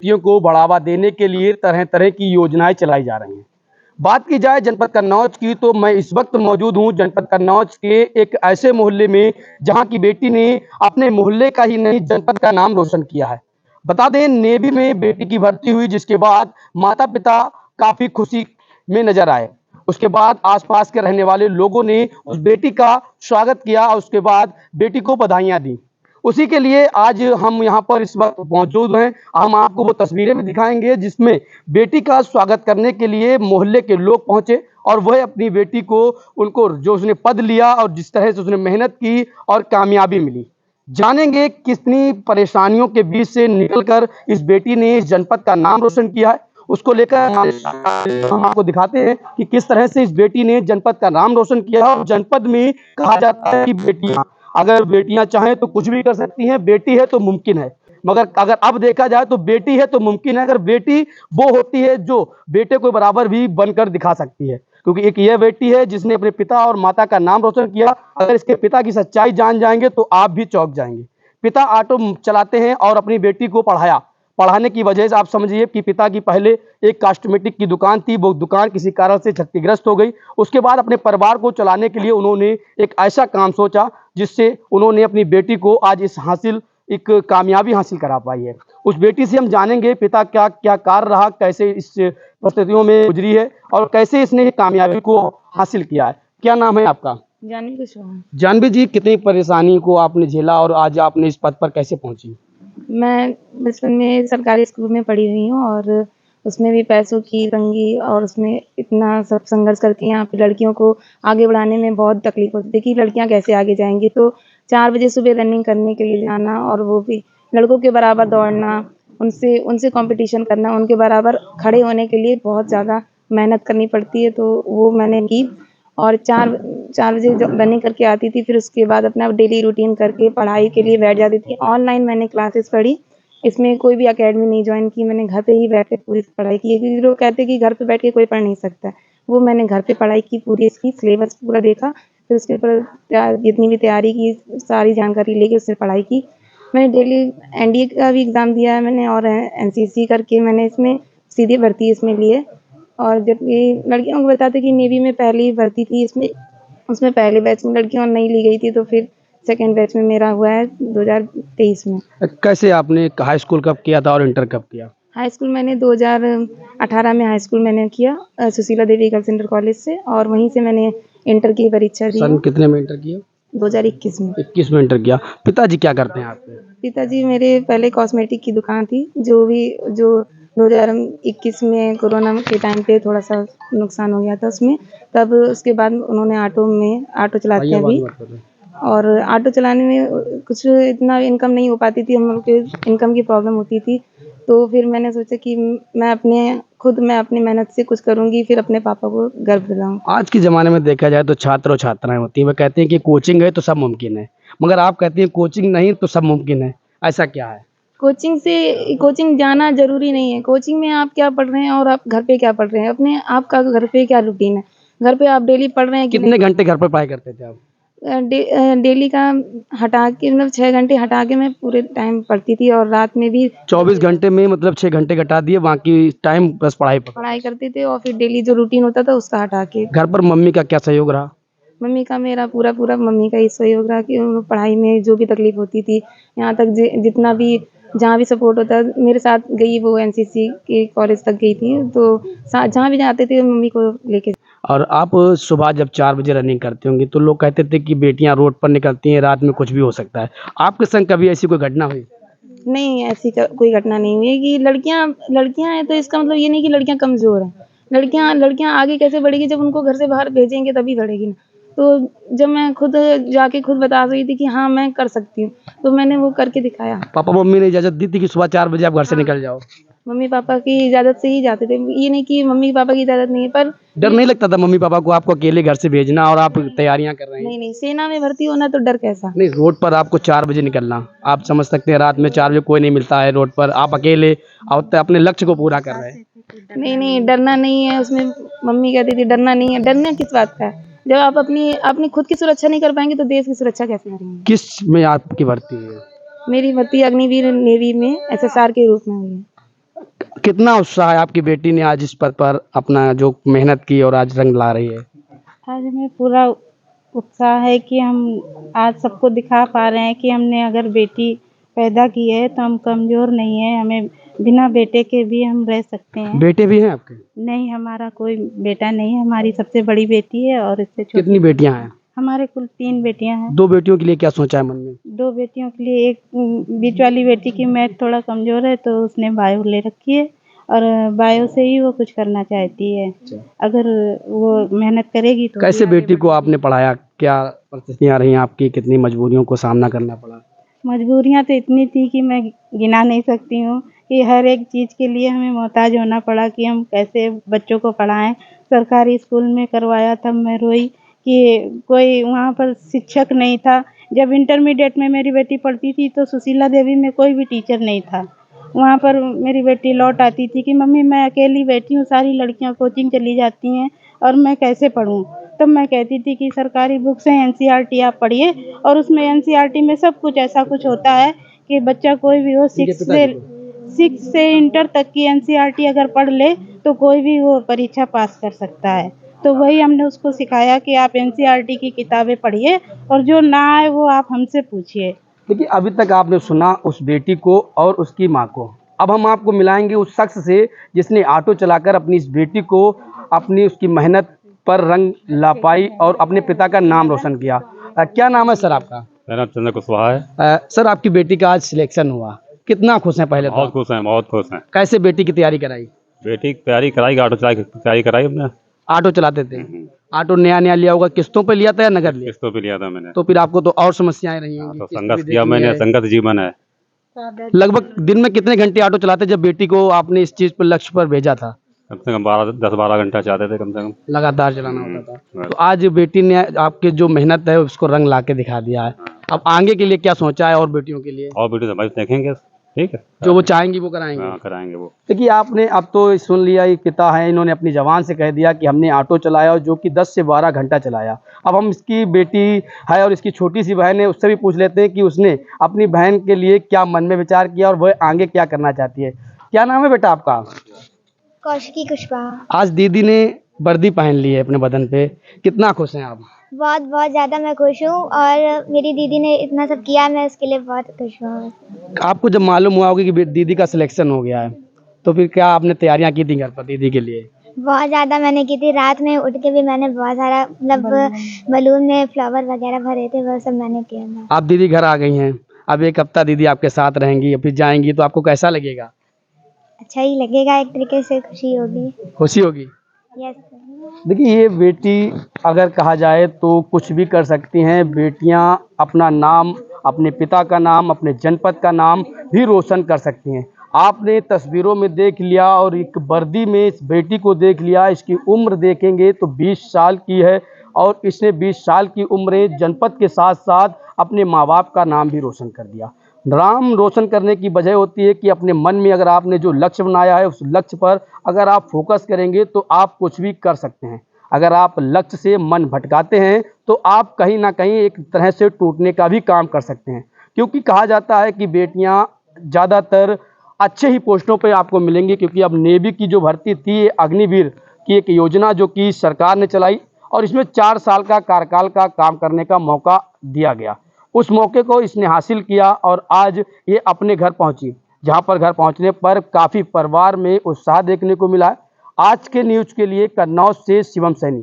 बेटियों को बढ़ावा देने के लिए तरह तरह की योजनाएं चलाई जा रही हैं। बात की जाए जनपद कन्नौज की, तो मैं इस वक्त मौजूद हूं जनपद कन्नौज के एक ऐसे मोहल्ले में जहां की बेटी ने अपने मोहल्ले का ही नहीं जनपद का नाम रोशन किया है। बता दें, नेवी में बेटी की भर्ती हुई, जिसके बाद माता पिता काफी खुशी में नजर आए। उसके बाद आसपास के रहने वाले लोगों ने उस बेटी का स्वागत किया और उसके बाद बेटी को बधाइयां दी। उसी के लिए आज हम यहाँ पर इस वक्त मौजूद हैं। हम आपको वो तस्वीरें भी दिखाएंगे जिसमें बेटी का स्वागत करने के लिए मोहल्ले के लोग पहुंचे और वह अपनी बेटी को, उनको जो उसने पद लिया और जिस तरह से उसने मेहनत की और कामयाबी मिली। जानेंगे कितनी परेशानियों के बीच से निकलकर इस बेटी ने इस जनपद का नाम रोशन किया है। उसको लेकर हम आपको दिखाते हैं कि किस तरह से इस बेटी ने जनपद का नाम रोशन किया है। और जनपद में कहा जाता है कि बेटियां, अगर बेटियां चाहें तो कुछ भी कर सकती हैं, बेटी है तो मुमकिन है। मगर अगर अब देखा जाए तो बेटी है तो मुमकिन है, अगर बेटी वो होती है जो बेटे को बराबर भी बनकर दिखा सकती है। क्योंकि एक ये बेटी है जिसने अपने पिता और माता का नाम रोशन किया। अगर इसके पिता की सच्चाई जान जाएंगे तो आप भी चौंक जाएंगे। पिता ऑटो चलाते हैं और अपनी बेटी को पढ़ाने की वजह से आप समझिए कि पिता की पहले एक कॉस्मेटिक की दुकान थी, वो दुकान किसी कारण से क्षतिग्रस्त हो गई। उसके बाद अपने परिवार को चलाने के लिए उन्होंने एक ऐसा काम सोचा जिससे उन्होंने अपनी बेटी को आज एक कामयाबी हासिल करा पाई है। उस बेटी से हम जानेंगे पिता क्या क्या कार्य रहा, कैसे इस परिस्थितियों में गुजरी है और कैसे इसने कामयाबी को हासिल किया है। क्या नाम है आपका? जानवी कुशवाहा। जानवी जी, कितनी परेशानी को आपने झेला और आज आपने इस पद पर कैसे पहुंची? मैं बचपन में सरकारी स्कूल में पढ़ी हुई हूँ और उसमें भी पैसों की तंगी और उसमें इतना सब संघर्ष करके यहाँ पे लड़कियों को आगे बढ़ाने में बहुत तकलीफ होती थी कि लड़कियाँ कैसे आगे जाएंगी। तो 4 बजे सुबह रनिंग करने के लिए जाना और वो भी लड़कों के बराबर दौड़ना, उनसे उनसे कंपटीशन करना, उनके बराबर खड़े होने के लिए बहुत ज़्यादा मेहनत करनी पड़ती है। तो वो मैंने की और 4 बजे जब रनिंग करके आती थी, फिर उसके बाद अपना डेली रूटीन करके पढ़ाई के लिए बैठ जाती थी। ऑनलाइन मैंने क्लासेस पढ़ी, इसमें कोई भी अकेडमी नहीं जॉइन की, मैंने घर पे ही बैठ के पूरी पढ़ाई की। क्योंकि लोग कहते हैं कि घर पे बैठ के कोई पढ़ नहीं सकता, वो मैंने घर पे पढ़ाई की, पूरी इसकी सिलेबस पूरा देखा, फिर उसके ऊपर जितनी भी तैयारी की, सारी जानकारी लेके उससे पढ़ाई की। मैंने डेली एनडीए का भी एग्ज़ाम दिया है मैंने और एनसीसी करके मैंने इसमें सीधी भर्ती इसमें ली है। और जब ये लड़कियों को बताते कि नेवी में पहली भर्ती थी इसमें, उसमें पहले बैच में लड़कियां नहीं ली गई थी, तो फिर सेकंड बैच में मेरा हुआ है 2023 में। कैसे आपने हाई स्कूल कब किया था और इंटर कब किया? हाई स्कूल मैंने 2018 में हाई स्कूल मैंने किया Sushila Devi girls inter college से, और वहीं से मैंने इंटर की परीक्षा दी। सन कितने में इंटर किया? 2021 में। 21 में इंटर किया। पिताजी क्या करते हैं आपके? पिताजी मेरे पहले कॉस्मेटिक की दुकान थी, जो 2021 में कोरोना के टाइम पे थोड़ा सा नुकसान हो गया था उसमें, तब उसके बाद उन्होंने ऑटो चलाते हैं अभी। और ऑटो चलाने में कुछ इतना इनकम नहीं हो पाती थी, हम लोग के इनकम की प्रॉब्लम होती थी। तो फिर मैंने सोचा कि मैं अपनी मेहनत से कुछ करूँगी, फिर अपने पापा को गर्व दिलाऊँ। आज के ज़माने में देखा जाए तो छात्र और छात्राएं होती हैं, वो कहते हैं कि कोचिंग है तो सब मुमकिन है, मगर आप कहती हैं कोचिंग नहीं तो सब मुमकिन है। ऐसा क्या है? कोचिंग जाना ज़रूरी नहीं है। कोचिंग में आप क्या पढ़ रहे हैं और आप घर पे क्या पढ़ रहे हैं, अपने आपका घर पे क्या रूटीन है, घर पे आप डेली पढ़ रहे हैं कि कितने घंटे घर पर पढ़ाई करते थे आप? डेली का हटा के मतलब 6 घंटे हटा के मैं पूरे टाइम पढ़ती थी, और रात में भी 24 घंटे में मतलब 6 घंटे घटा दिए, बाकी टाइम बस पढ़ाई करते थे, और फिर डेली जो रूटीन होता था उसका हटा के। घर पर मम्मी का क्या सहयोग रहा? मम्मी का मेरा पूरा मम्मी का ही सहयोग रहा कि उनको पढ़ाई में जो भी तकलीफ होती थी, यहाँ तक जितना भी जहाँ भी सपोर्ट होता मेरे साथ गई, वो एनसीसी के कॉलेज तक गई थी, तो जहाँ भी जाते थे मम्मी को लेके। और आप सुबह जब 4 बजे रनिंग करती होंगी तो लोग कहते थे कि बेटियां रोड पर निकलती हैं, रात में कुछ भी हो सकता है। आपके संग कभी ऐसी कोई घटना हुई? नहीं, ऐसी कोई घटना नहीं हुई है कि लड़कियां हैं तो इसका मतलब ये नहीं कि लड़कियां कमज़ोर हैं। लड़कियां आगे कैसे बढ़ेगी, जब उनको घर से बाहर भेजेंगे तभी बढ़ेगी ना। तो जब मैं खुद जाके खुद बता रही थी कि हाँ, मैं कर सकती हूँ, तो मैंने वो करके दिखाया। पापा मम्मी ने इजाज़त दी थी कि सुबह 4 बजे आप घर से निकल जाओ? मम्मी पापा की इजाज़त से ही जाते थे, ये नहीं कि मम्मी पापा की इजाज़त नहीं है, पर डर नहीं लगता था मम्मी पापा को आपको अकेले घर से भेजना और आप तैयारियां कर रहे हैं? नहीं, सेना में भर्ती होना तो डर कैसा। नहीं, रोड पर आपको 4 बजे निकलना, आप समझ सकते हैं रात में 4 बजे कोई नहीं मिलता है रोड पर, आप अकेले और अपने लक्ष्य को पूरा कर रहे हैं। नहीं, डरना नहीं है उसमें। मम्मी कहती थी डरना नहीं है, डरना किस बात का है? जब आप अपनी खुद की सुरक्षा नहीं कर पाएंगे तो देश की सुरक्षा कैसे करेंगे? किस में आपकी भर्ती है? मेरी भर्ती अग्निवीर नेवी में एसएसआर के रूप में हुई है। कितना उत्साह है आपकी बेटी ने आज इस पद पर अपना जो मेहनत की और आज रंग ला रही है? आज हमें पूरा उत्साह है कि हम आज सबको दिखा पा रहे हैं कि हमने अगर बेटी पैदा की है तो हम कमज़ोर नहीं है, हमें बिना बेटे के भी हम रह सकते हैं। बेटे भी हैं आपके? नहीं, हमारा कोई बेटा नहीं है, हमारी सबसे बड़ी बेटी है और इससे छोटी कितनी बेटियां हैं? हमारे कुल 3 बेटियां हैं। 2 बेटियों के लिए क्या सोचा है मन में? 2 बेटियों के लिए एक बीच वाली बेटी की मैथ थोड़ा कमज़ोर है तो उसने बायो ले रखी है और बायो से ही वो कुछ करना चाहती है। अगर वो मेहनत करेगी तो कैसे बेटी को आपने पढ़ाया? क्या परिस्थितियां रही आपकी? कितनी मजबूरियों को सामना करना पड़ा? मजबूरियाँ तो इतनी थी कि मैं गिना नहीं सकती हूँ कि हर एक चीज़ के लिए हमें मोहताज होना पड़ा कि हम कैसे बच्चों को पढ़ाएं। सरकारी स्कूल में करवाया तब मैं रोई कि कोई वहाँ पर शिक्षक नहीं था। जब इंटरमीडिएट में मेरी बेटी पढ़ती थी तो सुशीला देवी में कोई भी टीचर नहीं था। वहाँ पर मेरी बेटी लौट आती थी कि मम्मी मैं अकेली बैठी हूँ, सारी लड़कियाँ कोचिंग चली जाती हैं और मैं कैसे पढ़ूँ। तब मैं कहती थी कि सरकारी बुक्स हैं, एनसीईआरटी आप पढ़िए और उसमें एनसीईआरटी में सब कुछ ऐसा कुछ होता है कि बच्चा कोई भी हो 6 से इंटर तक की एनसीईआरटी अगर पढ़ ले तो कोई भी वो परीक्षा पास कर सकता है। तो वही हमने उसको सिखाया कि आप एनसीईआरटी की किताबें पढ़िए और जो ना आए वो आप हमसे पूछिए। देखिए, अभी तक आपने सुना उस बेटी को और उसकी माँ को। अब हम आपको मिलाएंगे उस शख्स से जिसने ऑटो चलाकर अपनी इस बेटी को अपनी उसकी मेहनत पर रंग ला पाई और अपने पिता का नाम रोशन किया। क्या नाम है सर आपका? मेरा नाम चंद्र कुशवाहा है। सर, आपकी बेटी का आज सिलेक्शन हुआ, कितना खुश हैं? पहले बहुत तो खुश हैं, बहुत खुश हैं। कैसे बेटी की तैयारी कराई? बेटी की तैयारी कराई, ऑटो चला की तैयारी कराई हमने। ऑटो चलाते थे? ऑटो नया लिया होगा, किस्तों पे लिया था या नगद लिया? किस्तों पे लिया था मैंने। तो फिर आपको तो और समस्याएं रही हाँ, होंगी। तो किस्त संघर्ष भी किया देखनी मैंने, है। संघर्ष जीवन है। लगभग दिन में कितने घंटे ऑटो चलाते जब बेटी को आपने इस चीज पर लक्ष्य पर भेजा था? कम से कम 10-12 घंटा चाहते थे कम से कम। लगातार चलाना होता था। तो आज बेटी ने आपके जो मेहनत है उसको रंग ला के दिखा दिया है। अब आगे के लिए क्या सोचा है और बेटियों के लिए? और बेटी तो भाई देखेंगे, ठीक है, जो वो चाहेंगी वो कराएंगे। हाँ कराएंगे वो। देखिए, आपने अब तो सुन लिया, ये पिता है, इन्होंने अपनी जबान से कह दिया कि हमने ऑटो चलाया और जो कि 10 से 12 घंटा चलाया। अब हम इसकी बेटी है और इसकी छोटी सी बहन है, उससे भी पूछ लेते हैं कि उसने अपनी बहन के लिए क्या मन में विचार किया और वह आगे क्या करना चाहती है। क्या नाम है बेटा आपका? कौशिकी कुशवाहा। आज दीदी ने वर्दी पहन ली है अपने बदन पे, कितना खुश हैं आप? बहुत बहुत ज़्यादा मैं खुश हूँ और मेरी दीदी ने इतना सब किया, मैं उसके लिए बहुत खुश हूँ। आपको जब मालूम हुआ होगा कि दीदी का सिलेक्शन हो गया है तो फिर क्या आपने तैयारियां की थी घर पर दीदी के लिए? बहुत ज़्यादा मैंने की थी, रात में उठ के भी मैंने बहुत सारा मतलब बलून में फ्लावर वगैरह भरे थे, वो सब मैंने किया था। आप दीदी घर आ गई हैं, अब 1 हफ्ता दीदी आपके साथ रहेंगी, फिर जाएंगी, तो आपको कैसा लगेगा? अच्छा ही लगेगा, एक तरीके से खुशी होगी। खुशी होगी? यस। देखिए, ये बेटी अगर कहा जाए तो कुछ भी कर सकती हैं। बेटियां अपना नाम, अपने पिता का नाम, अपने जनपद का नाम भी रोशन कर सकती हैं। आपने तस्वीरों में देख लिया और एक वर्दी में इस बेटी को देख लिया। इसकी उम्र देखेंगे तो 20 साल की है और इसने 20 साल की उम्र जनपद के साथ साथ अपने माँ बाप का नाम भी रोशन कर दिया। नाम रोशन करने की वजह होती है कि अपने मन में अगर आपने जो लक्ष्य बनाया है उस लक्ष्य पर अगर आप फोकस करेंगे तो आप कुछ भी कर सकते हैं। अगर आप लक्ष्य से मन भटकाते हैं तो आप कहीं ना कहीं एक तरह से टूटने का भी काम कर सकते हैं, क्योंकि कहा जाता है कि बेटियां ज़्यादातर अच्छे ही पोस्टों पे आपको मिलेंगी। क्योंकि अब नेवी की जो भर्ती थी, अग्निवीर की एक योजना जो कि सरकार ने चलाई और इसमें 4 साल का कार्यकाल का काम करने का मौका दिया गया। उस मौके को इसने हासिल किया और आज ये अपने घर पहुंची, जहां पर घर पहुंचने पर काफ़ी परिवार में उत्साह देखने को मिला। आज के न्यूज़ के लिए कन्नौज से शिवम सैनी।